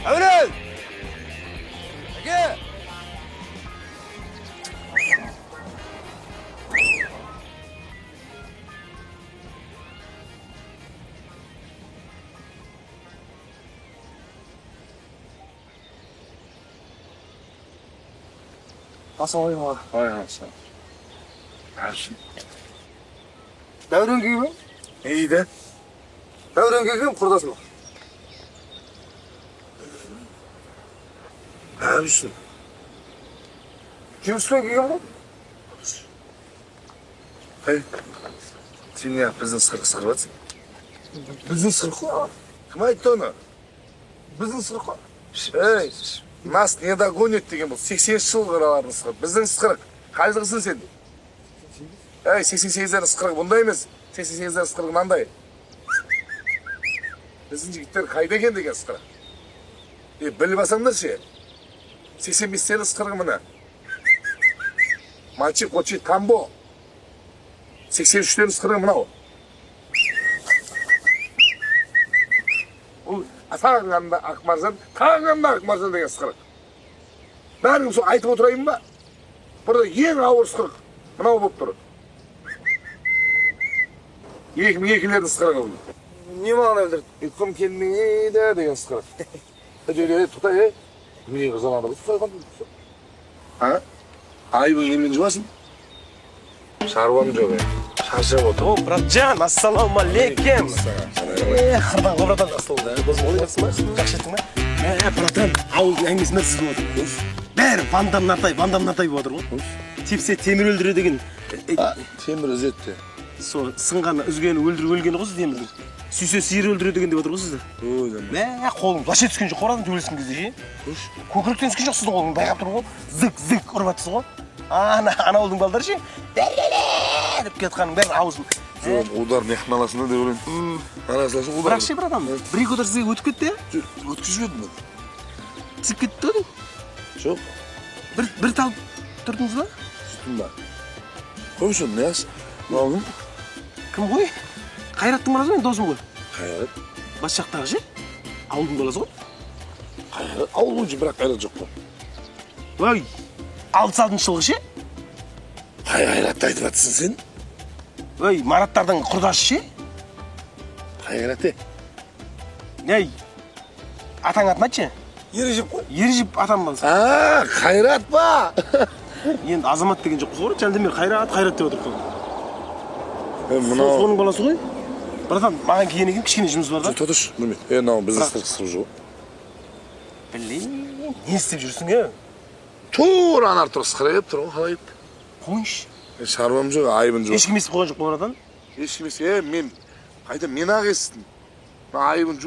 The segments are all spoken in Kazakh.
Öyle. Gel. Assalomu Hayırlısı. Gelsin. Davron kimi? İyi de. Davron kim? Kurdasın. Ne yapıyorsun? Kim üstüne kim bu? Hey. Sen ne yap? Bizden sıkır batsın. Bizim sırkı. Kim ayttı onu? Bizim sırkı. Hey. Нас не догонит деген бұл. 80 жыл қыралардың ысқырық. Біздің ысқырық. Қайдығысың сен? Ей, 88'лер ысқырық бұндай емес. 88'лер ысқырық мынандай. Біздің жігіттер қайда екен деген ысқырық. Біліп алсаңдар ше. 85'лер ысқырығы мына. Мальчик, кочи, тамбо. 83'лер ысқырығы мынау. Бұл атағанда Ақмаржан, тағанда Ақмаржан деген ысқырық. Бәрін сол айтып отырайын ба? Burada ең ауыр ысқырық мынау болып тұр. 2002'лердің ысқырығы бұл. Не маған өлдірді? Ұйқым келмейді деген ысқырық. Тұтай, не қызанады бұл тұтайған бұл. Ha? Айбың немен жуасың? Шаруам жоқ, шаршап отыр. О, братжан, ассалаумалейкум. Қырдан қобрадан асылды. Досым ойнайсың ба? Жақсы еттің ба? Братан, ауылдың әңгімесін естіп отыр. Бәрі Вандам Нартай болып отыр ғой. Тепсе темір өлдіре деген. Темір үзетті. Сол сынғаны, үзгені, өлгені ғой сіз темірдің. Сүйсе сиыр өлдіре деген деп отыр ғой сізді. Қолың лаше түскен жоқ, қорадан төбелескен кезде. Көкіректен түскен жоқ сіздің қолың байқап тұр ғой. Зік ұрып жатсыз ғой. Ана ауылдың балдары ше, бәлеле деп кетқаның бәрі аузын. Удар мехналасында деп ойлаймын. Арасыласын удар. Бірақ ше, братан, бір-екі удар сізге өтіп кетті, е? Өткізбедім мен. Тиіп кетті ғой? Жоқ. Бір талып тұрдыңыз ба? Түстім ба? Қоймышын, не ас? Мағым? Кім ғой? Қайраттың баласы мен досым ғой. Қайрат. Бас жақтағы ше? Ауылдың баласы ғой. Қайрат. Ауыл бойынша бірақ қайрат жоқ қой. Ой, 60-60 жылғы ше? Қайратты айтып жатсың сен? Ой, Мараттардың құрдасы ше? Қайрат, Ей, атаң атын айтшы? Ережеп қой. Ережеп атам баласы. Қайрат ба? Енді Азамат деген жоқ қой, Жандемир Қайрат деп отыр қой. Мынау... Соның баласы ғой? Братан, маған кейін екен кішкене жұмыс бар да? Тұтыш, білмейді. Мынау біздің сырқысып жоқ. Білейін, не істеп жүрсің, е? Тура анар тұр, сықырайып тұр, қалай еді? Қойыншы. Шаруам жоқ, айыбын жоқ. Ешкім естіп қойған жоқ қой, братан? Ешкім естіп, мен... Қайда, мен ақ естідім. Айыбын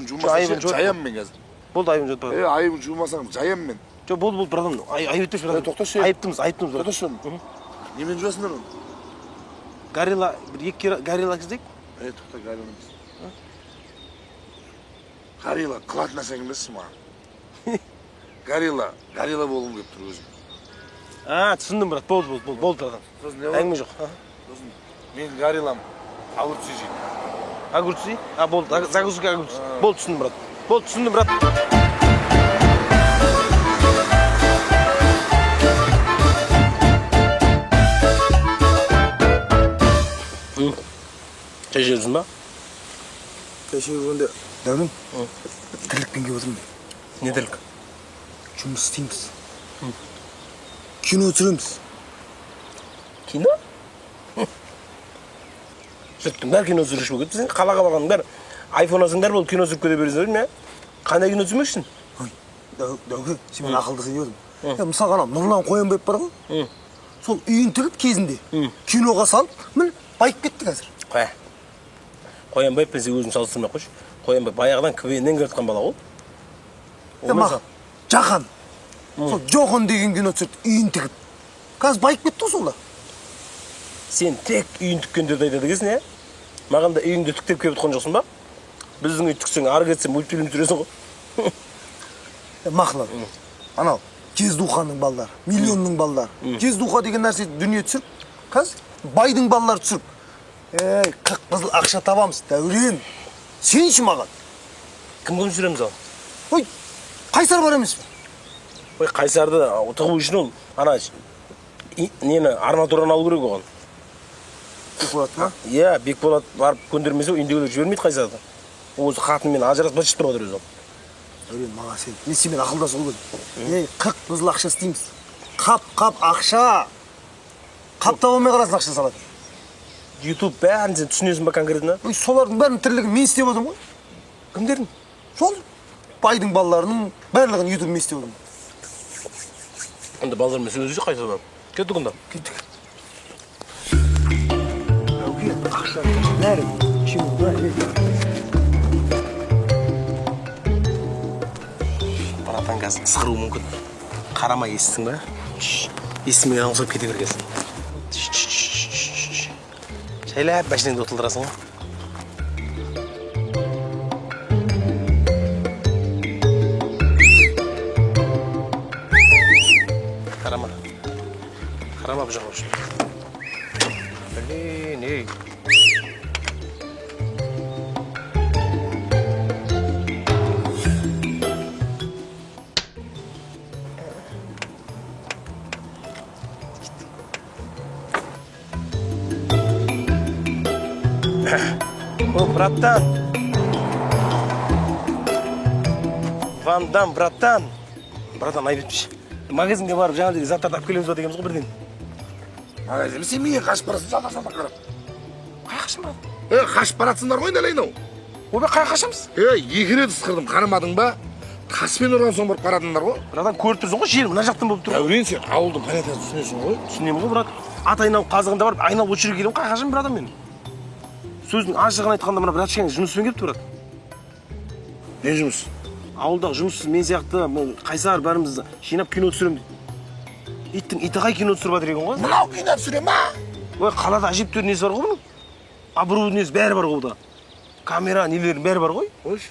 жумасаң жаям мен қазір. Болды, айыбын жуып братан. Айыбын жумасаң жаям мен. Жоқ, болды, братан. Айып етпеші, братан. Тоқташы. Айыптымыз, братан. Тоқташы. Немен жуасыңдар оны? Горилла, бір екі горилла кездейік. Тоқта, горилла емес. Горилла, қылатын нәрсең емессің маған. Горилла болғым келіп тұр өзім. Түсіндім, брат. Болды, братан. Әңгіме жоқ. Мен гориллам огурцы жеймін. Огурцы? Болды. Загрузка огурцы. Болды, түсіндім, брат. Болды, түсіндім, брат. Кеше жүрсің ба? Кеше жүргенде, Дәурен, тірлікпен келіп отырмын. Не тірлік? Жұмыс істейміз. Кино түсіреміз. Кино? Жұрттың бәрі кино түсіруші болып кетті. Сен қалаға барғанның бәрі айфон алсаңдар болып кино түсіріп кете бересіңдер ме? Қандай кино түсірмексің? Ой, Дәурен, сен мен ақылды қылып едім. Мысалға анау Нұрлан Қоянбаев бар ғой? Сол үйін тігіп кезінде киноға салып, міне байып кетті қазір. Қоянбаев пен сен өзің салыстырмай қойшы. Қоянбаев баяғыдан КВН-нен келіп жатқан бала ғой. Маған Жахан. Сол Жохан деген кино түсірді, үйін тігіп. Қазір байып кетті ғой солда. Сен тек үйін тіккендерді айтады екенсің, е? Маған да үйіңді тіктеп келіп жатқан жоқсың ба? Біздің үй тіксең, ары кетсең мультфильм түсіресің ғой. Мақлан, анау Кездуханың балдары, миллионның балдары. Кездуха деген нәрсе дүние түсіріп, қазір байдың балалары түсіріп. Қып-қызыл ақша табамыз, Дәурен. Сенші маған. Кім түсіреміз ал? Ой, Қайсар бар емес пе? Ой, Қайсарды тығу үшін ол ана нені арматураны алу керек оған. Бекболат ма? Иә, Бекболат барып көндірмесе үйіндегілер жібермейді Қайсарды. Өзі қатынмен ажырасып бытышып тұрып отыр өзі. Өрен маған сен. Мен сенімен ақылдасып ол ей, 40 бұзыл ақша істейміз. Қап ақша. Қап табылмай қарасын ақша салады. YouTube бәрін сен түсінесің ба конкретно? Ой, солардың бәрінің тірлігін мен істеп отырмын ғой. Кімдердің? Сол байдың балаларының барлығын YouTube мен істеп отырмын. Онда балалармен сөйлесіп қайтадан. Кеттік онда. Кеттік. Әуке, ақша нәрі. Баратан қазір сықыру мүмкін. Қарамай естісің ба? Естімей аңсап кете бергесін. Шайлап бәшінеңді отылдырасың ба? Қарама бұл жаққа үшін. Блин, ей. О, братан. Ван Дам, братан. Братан, айбетпіш. Магазинге барып жаңа заттарды алып келеміз ба дегенбіз ғой бірден. Магазин, сен менен қашып барасың, жатасың қарап. Қай қашым ба? Қашып баратсыңдар ғой далайын ау. Ойбай, қай қашамыз? Екі рет ысқырдым, қарамадың ба? Таспен ұрған соң барып қарадыңдар ғой. Братан, көріп тұрсың ғой, жер мына жақтан болып тұр. Дәурен, сен ауылдың понятиясын түсінесің ғой. Түсінемін ғой, брат. Ат айналып қазығында барып, айналып өшіре келемін, қай қашам, братан мен? Сөздің ашығын айтқанда мына братшаң жұмыспен келіпті, брат. Не жұмыс? Ауылдағы жұмыссыз мен сияқты, Қайсар бәріміз жинап кино түсіремін дейді. Иттің иті қай кино түсіріп жатыр екен ғой? Мынау кино түсіре ма? Ой, қалада әжептәуір несі бар ғой бұның? Абырой несі бәрі бар ғой бұда. Камера, нелердің бәрі бар ғой? Қойш.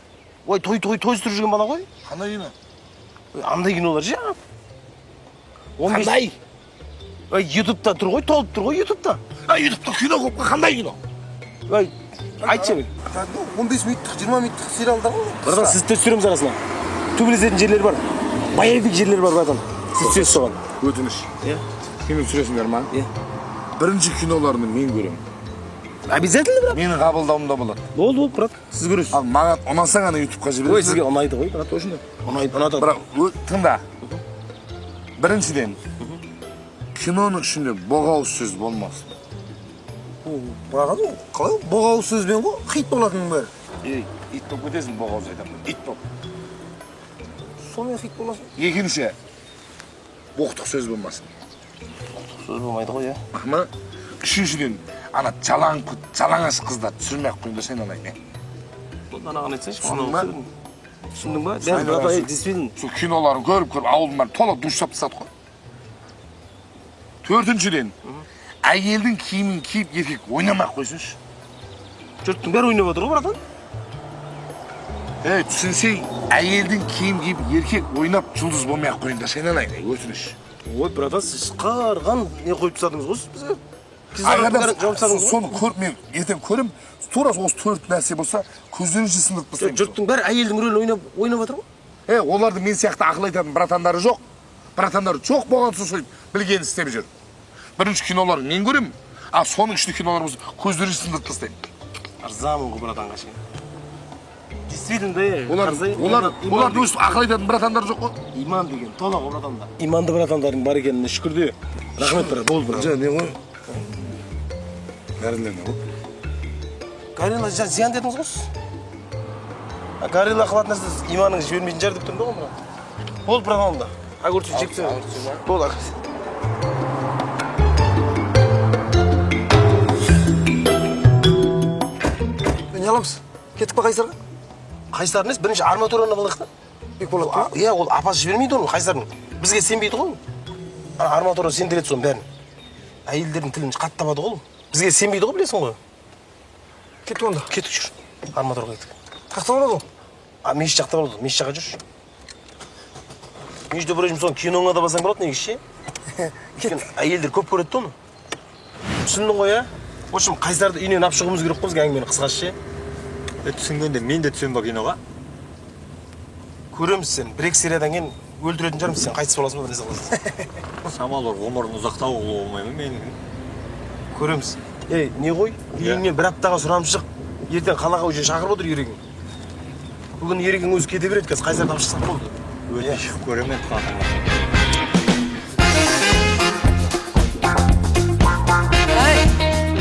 Ой, той түсіріп жүрген бала ғой? Қандай кино? Ой, андай кинолар же. Қандай? Ой, ютубта тұр ғой, толып тұр ғой ютубта. Ютубта кино көп қой, қандай кино? Ой, айтшы мен. 15 минуттық, 20 минуттық сериалдар ғой. Братан, сізді түсіреміз арасына. Төбелесетін жерлер бар. Боевик жерлер бар, братан. Сіз түсесіз соған. Өтініш. Иә. Кино түсіресіңдер ма? Иә. Бірінші киноларını мен көремін. Обязательно, брат. Менің қабылдауымда болады. Болды, брат. Сіз көресіз. Ал маған ұнаса ғана ютубқа жібересің. Ой, сізге ұнайды ғой, брат, точно. Ұнады. Бірақ тыңда. Біріншіден, киноның ішінде боғауыз сөз болмасын. Братан, қалай? Боғауыз сөзбен ғой, хит болатының бәрі. Ей, ит болып кетесің боғауыз айтамын. Ит болып. Сонымен хит боласың. Екінші, боқтық сөз болмасын. Сөз болмайды ғой, иә. Ама, үшіншіден, ана жалаңаш қыздар түсірмей-ақ қойыңдар сен алайын. Бұдан аған айтсайшы, Түсіндің түсіндің ба? Дәл, брат, действительно. Сол киноларын көріп, ауылдың бәрін тола душ жасап тастады ғой. Төртіншіден, әйелдің киімін киіп еркек ойнамай-ақ қойсыншы. Жұрттың бәрі ойнап отыр ғой, братан. Түсінсей, әйелдің киім киіп еркек ойнап жұлдыз болмай-ақ қойыңдар сен алайын, өтініш. Ой, братан, сіз қарған не қойып тастадыңыз ғой бізге? Соны көріп, мен ертең көрім, тура осы төрт нәрсе болса, көздерінше сындырып тастаймын. Жұрттың бәрі әйелдің рөлін ойнап отыр ғой? Оларды мен сияқты ақыл айтатын братандары жоқ. Братандары жоқ болған соң білгенін істеп жүр. Бірінші киноларын мен көрем, а соның ішінде кинолар болса, көздерінше сындырып тастаймын. Арзамын ғой братанға ше. Действительно, оларды өстіп ақыл айтатын братандары жоқ қой. Иман деген тола ғой братанда. Иманды братандардың бар екеніне шүкір де. Рахмет, брат, болды, брат. Не ғой? Горилланы ғой? Горилла зиян дедіңіз ғой сіз? Горилла қылатын нәрсе иманыңыз жібермейтін жар деп тұрмын ғой, брат. Болды, брат, онда. Огурчик жеп түсемін. Болды, огурчик. Не аламыз? Кеттік па Қайсарға? Қайсар емес, бірінші арматураны қылдық та. Бекболат па? Иә, ол апасы жібермейді оны, Қайсардың. Бізге сенбейді ғой. Арматура сендіреді соның бәрін. Әйелдердің тілін қатты табады ғой. Бізге сенбейді ғой, білесің ғой. Кеттік онда. Кеттік жүр. Арматураға кеттік. Тақта болады ғой? Мешіт жақта болады, мешіт жаққа жүрші. Между прочим, соны киноңа да басаң болады негізі ше. Әйелдер көп көреді оны. Түсіндің ғой, ә? В общем, Қайсарды үйінен алып шығуымыз керек қой бізге әңгімені қысқаша ше. Түсінгенде мен де түсем ба киноға? Көреміз сен. Бір-екі сериядан кейін өлтіретін жармыз сен. Қайтыс боласың ба, нәрсе қыласың. Шамалар ғұмырын ұзақтау қылуы болмай ма менің? Көреміз. Не ғой? Үйіңнен бір аптаға сұранып шық. Ертең қалаға уже шақырып отыр Ерегің. Бүгін Ерегің өзі кете береді, қазір Қайсар тапшықсақ болды. Өтіш көремен қатыңа.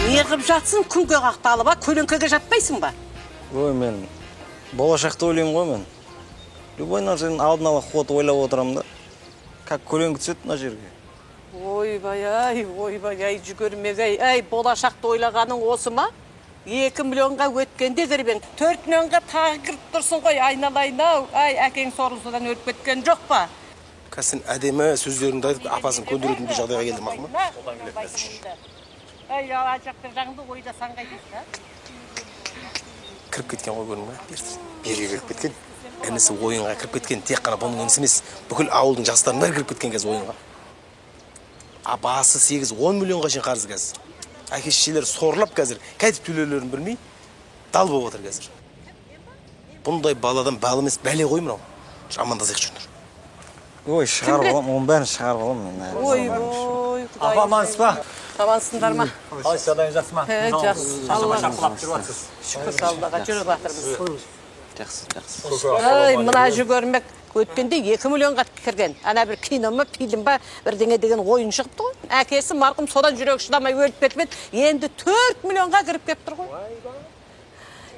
Не қып жатсың, күнге қақталып, көлеңкеге жатпайсың ба? Ой, мен болашақты ойлаймын ғой мен. Любой нәрсенің алдын ала ход ойлап отырамын да. Как көлеңке түседі мына жерге. Ойбай, жүгірмек ай, болашақты ойлағаның осы ма? 2 миллионға өткенде кірбең, 4 миллионға тағы кіріп тұрсың ғой, айналайын-ау. Ай, әкең сорлысыдан өліп кеткен жоқ па? Қазір сен әдемі сөздеріңді айтып, апасын көндіретіндей жағдайға келді мақұл ма? Ай, ажақты жаңды ойласаң қайтесің, а? Кіріп кеткен ғой көрдің ба? Берге кіріп кеткен. Інісі ойынға кіріп кеткен. Тек қана бұның інісі емес, бүкіл ауылдың жастарының бәрі кіріп кеткен қазір ойынға. Апасы 8-10 миллионға шейін қарыз қазір. Әке-шешелері сорлап қазір, қайтып төлеулерін білмей, дал болып отыр қазір. Бұндай баладан бал емес, бәле ғой мынау. Амандасайық жүріңдер. Ой, шығарып аламын, оның бәрін шығарып аламын мен. Ой, Апа, амансыз ба? Амансыңдар ма? Қалайсыз, жағдайыңыз жақсы ма? Жақсы. Шапқылап жүріп жатсыз. Шүкір Аллаға жүріп жатырмыз. Жақсы. Ай, мына жүгірмек өткенде 2 миллионға кірген. Ана бір кино ма, фильм ба, бірдеңе деген ойын шығыпты ғой. Әкесі марқұм содан жүрек шыдамай өліп кетіп еді. Енді 4 миллионға кіріп кеп тұр ғой.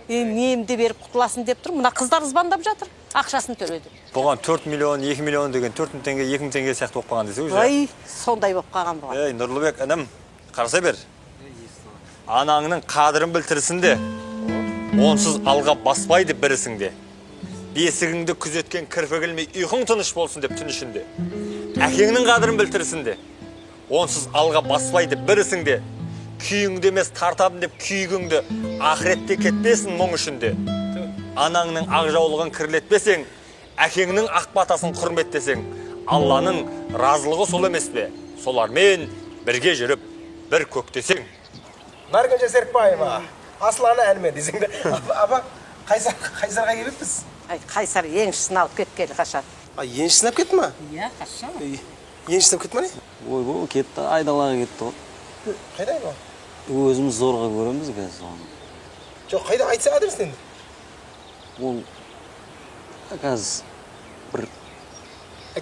Немді беріп құтыласын деп тұр. Мына қыздар звондап жатыр. Ақшасын төледі. Бұған 4 миллион, 2 миллион деген 4 мың теңге, 2 мың теңге сияқты болып қалған десе уже. Ой, сондай болып қалған бұған. Ей, Нұрлыбек, інім, қараса бер. Анаңның қадірін білтірсін де, онсыз алға баспайды бірісің де. Бесігіңді күзеткен кірпігілмей ұйқың тыныш болсын деп түн ішінде. Әкеңнің қадірін білтірсін де, онсыз алға баспайды бірісің де. Күйіңді емес тартамын деп күйігіңді ақыретте кетпесін мұң үшінде. Анаңның ақ жаулығын кірлетпесең, әкеңнің ақ батасын құрметтесең, Алланың разылығы сол емес пе? Солармен бірге жүріп, бір көктесең. Наргенже Серікбаева, Асланы әніме десең де. Апа, Қайсарға келіппіз? Ай, Қайсар еншісін алып кеткелі қашан. Еншісін алып кетті ма? Иә, қашан. Еншісін алып кетті ма не? Ой, кетті, айдалаға кетті ғой. Қайда айдала? Өзіміз зорға көреміз қазір оны. Жоқ, қайда айтса адресін енді? Ол қазір бір...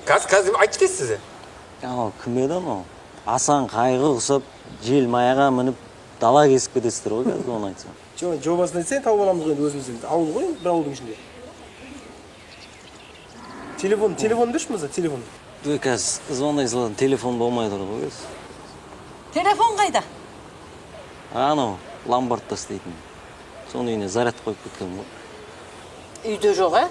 Қазір айтшы дейсіз сізі? Анау кім еді анау? Асан қайғы құсап, жел маяға мініп, дала кесіп кетесіздер ғой қазір оны айтсам. Жоқ, жобасын айтсаң, тауып аламыз ғой енді өзімізден. Ауыл ғой, бір ауылдың ішінде. Телефон дұрш мыза, телефон. Ой, қазір звондай салатын телефон болмай тұр ғой қазір. Телефон қайда? Анау ломбардта істейтін. Соның үйіне заряд қойып кеткен ғой. Үйде жоқ, ә?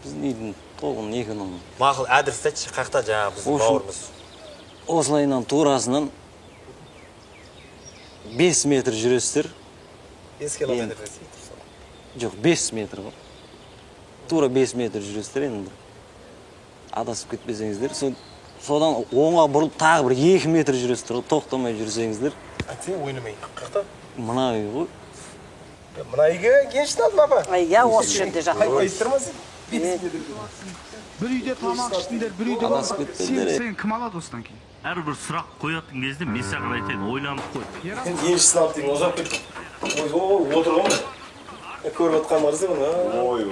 Біздің үйдің тоғын екінің. Мақыл әдіріс айтшы, қақта жаңа біздің бауырымыз. Осылайынан турасынан 5 метр жүресіздер. 5 километр. Жоқ, 5 метр ғой. Тура 5 метр жүресіздер енді. Адасып кетпесеңіздер. Содан оңға бұрылып тағы бір 2 метр жүресіздер ғой. Тоқтамай жүрсеңіздер. Сен ойнамай. Қақта? Мына үй ғой. Мына үйге еншісін алдым апа. Ай, я осы жерде жатыр. Айттырмасын. Бір үйде тамақ іштіңдер, бір үйде Адасып кетпеңдер. сен кім алады осыдан кейін? Әрбір сұрақ қоятын кезде мен саған айтайын, ойланып қой. Еншісін алып деген ұзап кетті. Ой, отырған ба? Көріп отқан барысы бұны. Ой,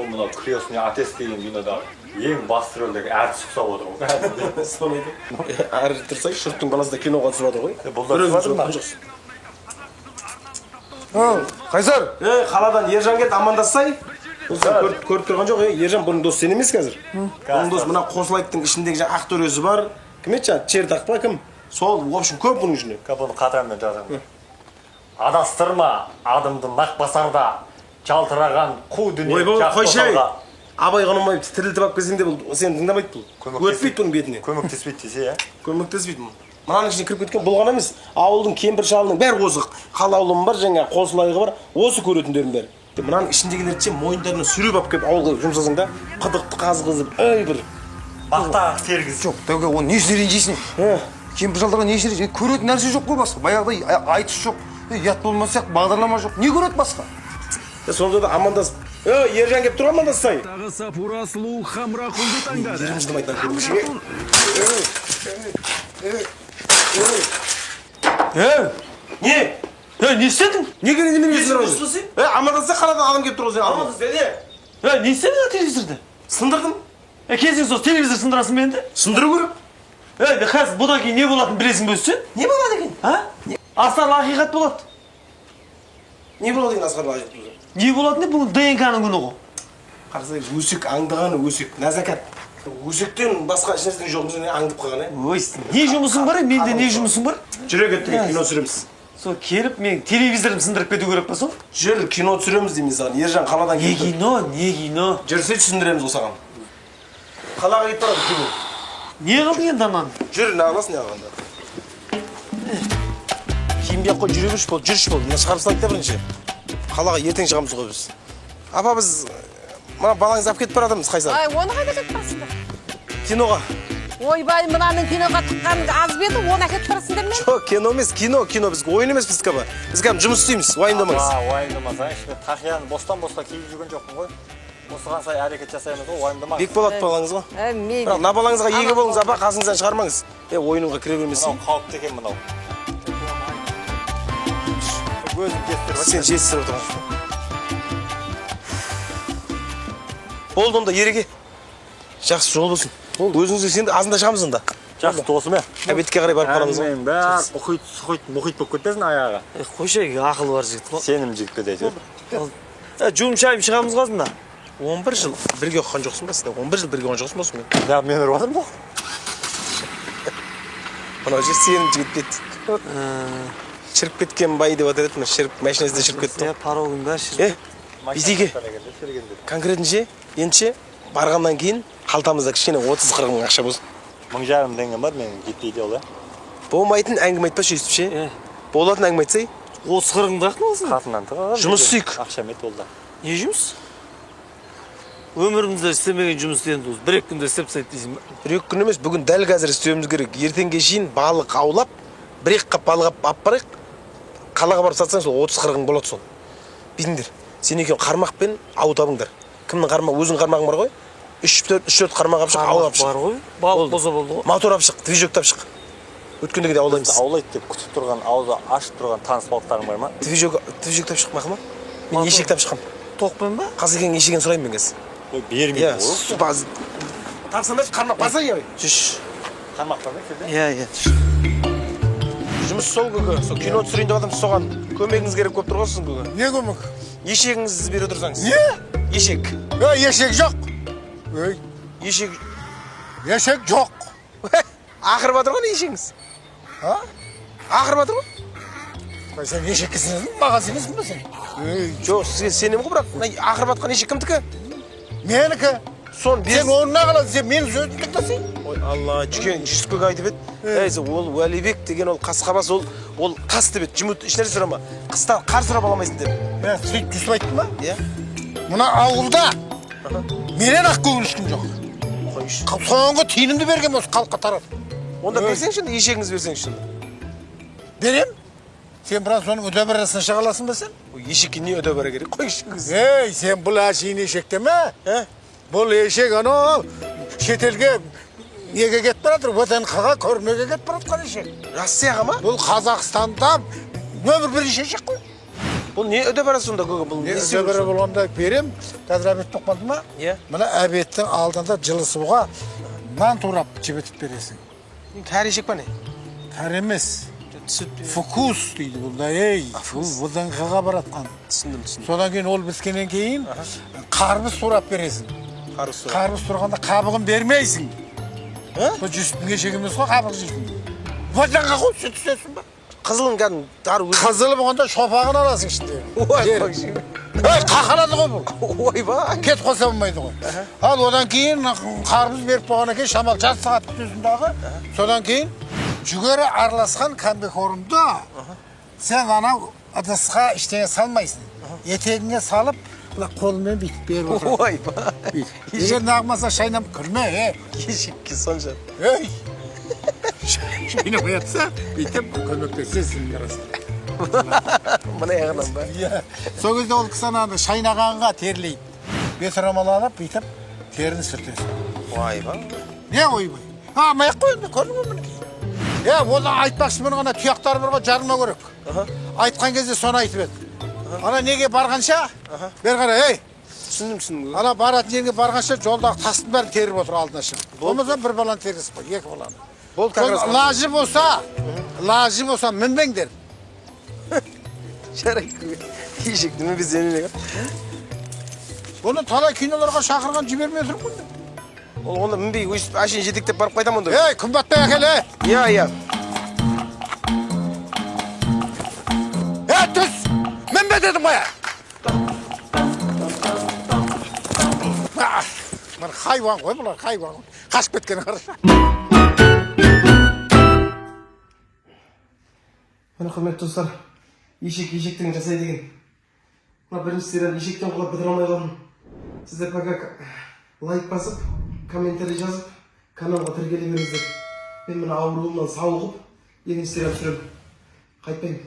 мына крестный отец деген кинода ең басты рөлдегі әртіс ұқсап отыр ғой. Соны айтып. Әрі тұрсай, шұрттың баласы да киноға түсіп жатыр ғой. Бұл да Қайсар! Қаладан Ержан келді, амандасай. Көріп тұрған жоқ, Ержан бұның досы сен емес қазір. Бұның досы мына Қосылайттың ішіндегі жаңа ақ төресі бар. Кім еді жаңа, Чердақ па кім? Сол, в общем, көп бұның ішінде. Бұны қатармен жазамын. Адастырма адымды нақ басарда, жалтыраған қу дүние жақ қосалға. Абай ғанымай тірілтіп алып келсең де бұл сені тыңдамайды бұл. Өтпейді бұның бетіне. Көмектеспейді десе, иә? Көмектеспейді бұл. Мынаның ішіне кіріп кеткен бұл ғана емес. Ауылдың кемпір шалының бәрі осы. Қалаулым бар, жаңа Қосылайғы бар. Осы көретіндердің бәрі. Мынаның ішіндегілерді мойындарына сүйреп алып келіп ауылға жұмсасаң да, қыдықты қазғызып, бір Бақтақ тергіз. Жоқ, тәуге оны не үшін ренжейсің? Кемпір шалдарға не үшін ренжейсің? Көретін нәрсе жоқ қой басқа. Баяғыдай айтыс жоқ, ұят болмас сияқты бағдарлама жоқ. Не көреді басқа? Sonunda da amandasып. Ержан келіп тұр амандассай. Тағы сапура сұлу хамра құлды таңдады. Жерімізді айтқан көрмешіге. Не? Не істедің? Не керек немен өздері? Амандасса қаладан адам келіп тұр ғой сен. Амандас деді. Не істедің телевизорды? Сындырдым. Кезің сол телевизор сындырасың ба енді? Сындыру керек. Қазір бұдан кейін не болатынын білесің бе өзі сен? Не болады екен? Асар ақиқат болады. Не болады екен асқар лағи? Не болатыны бұл ДНК-ның күні ғой. Қарасай, өсек аңдығаны өсек, нәзәкәт. Өсектен басқа ешнәрседен жоқ біздің аңдып қалған, Ой, не жұмысың бар, менде не жұмысың бар? Жүре кеттік, кино түсіреміз. Сол келіп, мен телевизорым сындырып кету керек па сол? Жүр, кино түсіреміз дейміз саған. Ержан қаладан Не келді. кино, не кино? Жүрсе түсіндіреміз ғой саған. Қалаға кетіп барады кино. Не қылдың енді ананы? Жүр, не қыласың не қылғанда? Киімге қой жүре берші бол, жүрші бол. Мына шығарып салайық та бірінші. Қалаға ертең шығамыз ғой біз. Апа, біз мына балаңызды алып кетіп баратырмыз, қайсар? Ай, оны қайда кетіп барасыңдар? Киноға. Ойбай, мынаның киноға тыққан аз беді, оны әкетіп барасыңдар мен? Жоқ, кино емес, кино біз ойын емес біз кәбі. Біз кәбі жұмыс істейміз, уайымдамаңыз. Уайымдамасаң, ішінде тақияны бостан-босқа киіп жүрген жоқпын ғой. Осыған сай әрекет жасаймыз ғой, уайымдамаңыз. Бек болады балаңыз ғой. Бірақ мына балаңызға еге болыңыз, апа, қасыңыздан шығармаңыз. Ойынымға кіре бермесін. Мынау қауіпті екен мынау. Көзім кестіріп. Сен жестіріп отырған. Болды онда, ереге. Жақсы жол болсын. Өзіңізге сен азында шығамыз онда. Жақсы досым ә. Әбетке қарай барып қаламыз ғой. Әңгімен бәрі мұхит болып кетпесін аяғы. Қойшай, ақыл бар жігіт қой. Сенім жігіт әйтеуір. Жуым шайым шығамыз қазында. 11 жыл бірге оқыған жоқсың ба сен? 11 жыл бірге оқыған жоқсың ба сонымен? Да, мен ұрып жатырмын ғой. Мынау жер сенім жігіт кетті. Шіріп кеткен бай деп атар еді, шіріп машинасында шіріп кетті. Парогың бәрі шіріп. Битеке, конкретно ше, енді ше, барғаннан кейін қалтамызда кішкене 30-40 мың ақша болсын. 1000 теңге бар, мен жетпейді ол, Болмайтын әңгіме айтпашы өйстіп ше. Болатын әңгіме айтсай, 30-40-ды ақтың алсын. қатыннан тығыр. жұмыс істейік. Ақша мет ол да. Не жұмыс? Өмірімізде істемеген жұмыс деген осы 1-2 күнде істеп тастайды дейсің ба? 1-2 күн емес, бүгін дәл қазір істеуіміз керек. Ертеңге шейін балық аулап, 1-2 қап балық алып барайық. Қалаға барып сатсаң сол 30-40 мың болады сол. Біліңдер, сен екеуің қармақпен ау табыңдар. Кімнің қармақ, өзің қармағың бар ғой? 3-4 қармақ алып шық, аулап шық. Бар ғой, балық болса болды ғой. Мотор алып шық, движок тап шық. Өткендегі де аулаймыз. Аулайды деп күтіп тұрған, аузы ашып тұрған таныс балықтарың бар ма? Движок тап шықмақы ма? Мен ешек тап шықам. Тоқпен ба? Қазекең ешегін сұрайын мен қазір. Бермейді ғой. Тапсамай қармақ баса ей. Жүш. Қармақ бар ма сізде? Иә. Жұмыс сол көке. Сол кино түсірейін деп адамсыз соған көмегіңіз керек болып тұр ғой сіздің көке. Не көмек? Ешегіңізді бере тұрсаңыз. Не? Ешек. Ешек жоқ. Ешек. Ешек жоқ. Ақырып жатыр ғой ешегіңіз. Ақырып жатыр ғой. Сен ешекке сенесің, маған сенесің ба сен? Жоқ, сізге сенемін ғой, бірақ ақырып жатқан ешек кімдікі? Менікі. Соны Сен орнына қаласың, сен менің сөзімді тыңдасың. Ой, Алла, жүкен жүзкөк айтып еді. Ол Уәлибек деген ол қасқабас, ол қас деп еді. Жұмыт ішінері сұрама. Қыстан қар сұрап аламайсың деп. Сөйтіп жүсіп айттың ба? Иә. Мына ауылда менен ақ көңіл ешкім жоқ. Қойшы. Соңғы тиынымды берген осы халыққа тарат. Онда берсеңші, ешегіңіз берсеңші. Берем. Сен біраз соның өте барасына шыға аласың ба сен? Ешекке не өте бара керек? Қойшыңыз. Сен бұл әшейін ешек деме. Бұл ешек анау шетелге неге кетіп баратыр? ВТНХ-ға көрмеге кетіп баратқан ешек. Россияға ма? Бұл Қазақстанда нөмір бірінші ешек қой. Бұл не өте барасы сонда көке? Бұл не Өте бара болғанда берем. Қазір әбет болып қалды ма? Иә. Мына әбеттің алдында жылы суға нан турап жібітіп бересің. Кәрі ешек па не? Кәрі емес. Фокус дейді бұлда, бұл ВТНХ-ға баратқан. Түсіндім. Содан кейін ол біскеннен кейін қарбыз турап бересің. Қарбыз тұрғанда қабығын бермейсің. Бұл жүстің ешек емес қой, қабық жейтін. ВТНХ-ға қой, сөйт түсесің ба? Қызылын кәдім дару өзі. Қызылы болғанда шопағын аласың ішінде. Қақалады ғой бұл. Ойбай. Кет қоса болмайды ғой. Ал одан кейін қарбыз беріп болғаннан кейін шамал жарты сағат күтесің дағы. Содан кейін жүгері араласқан комбикорымды сен анау ыдысқа ештеңе салмайсың. Етегіңе салып, қолымен бүйтіп беріп отырасың. Ойбай. Егер нағмаса шайнап кірме, Ешекке сонша. Шайнап оятса, бүйтіп көмектесесің арасында. Мына ягынан ба? Сол кезде ол кісі ананы шайнағанға терлейді. Бет орамал алып, бүйтіп, терін сүртесің. Ойбай. Не ойбай? Маяқ қойды, көрдің бе мінекей? Оны айтпақшы мұны ғана тұяқтары бар ғой, жарылма керек. Айтқан кезде соны айтып еді. Ана неге барғанша, бер қара, ей! Түсіндім. Ана баратын жерге барғанша жолдағы тастың бәрін теріп отыр алдына шығып. Болмаса бір баланы тергізіп қой, екі баланы. Болды, как раз. Лажы болса мінбеңдер. Жарайды. Ешекті мен біз енелеге. Оны талай киноларға шақырған жібермей отырмын. Ол онда мінбей өйстіп әшейін жетектеп барып қайтамын онда. Ей, күмбаттай әкел, ей! Иә. Түс! Мінбе дедім қоя! Бұлар хайуан ғой, бұлар хайуан. Қашып кеткені қарашы. Мына құрметті достар, ешектен жасайды екен. Мына біріншістерін ешектен құлап бітіре алмай қалдым. Сіздер пока лайк басып, комментарий жазып, каналға тіркеле беріңіздер. Мен мына ауруымнан сауығып, екіншістерін түсіремін. Қайтпаймын.